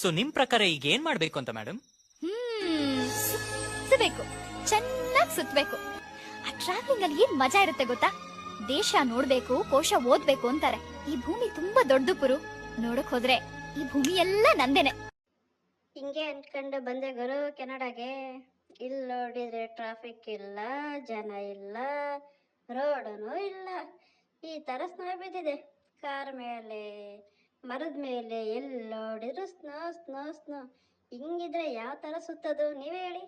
So ನಿಮ್ ಪ್ರಕಾರ ಈಗ ಏನ್ ಮಾಡ್ಬೇಕು ಅಂತ ಮೇಡಮ್? ಸುತ್ತಬೇಕು, ಚೆನ್ನಾಗಿ ಸುತ್ತಬೇಕು. ಆ ಟ್ರಾವೆಲಿಂಗ್ ಅಲ್ಲಿ ಏನ್ ಮಜಾ ಇರುತ್ತೆ ಗೊತ್ತಾ? ದೇಶ ನೋಡ್ಬೇಕು, ಕೋಶ ಓದ್ಬೇಕು ಅಂತಾರೆ. ಈ ಭೂಮಿ ತುಂಬಾ ದೊಡ್ಡದು ಪುರು. ನೋಡಕ್ ಹೋದ್ರೆ ಈ ಭೂಮಿ ಎಲ್ಲ ನಂದೇನೆ. ಹಿಂಗೆ ಅನ್ಕೊಂಡು ಬಂದೆ ಗುರು ಕೆನಡಾಗೆ. ಇಲ್ಲಿ ನೋಡಿದ್ರೆ ಟ್ರಾಫಿಕ್ ಇಲ್ಲ, ಜನ ಇಲ್ಲ, ರೋಡನು ಇಲ್ಲ. ಈ ತರ ಸ್ನೋ ಬಿದ್ದಿದೆ ಕಾರ್ ಮೇಲೆ, ಮರದ ಮೇಲೆ, ಎಲ್ಲಿ ನೋಡಿದ್ರು ಸ್ನೋ ಸ್ನೋ ಸ್ನೋ. ಹಿಂಗಿದ್ರೆ ಯಾವ ತರ ಸುತ್ತದು ನೀವೇ ಹೇಳಿ.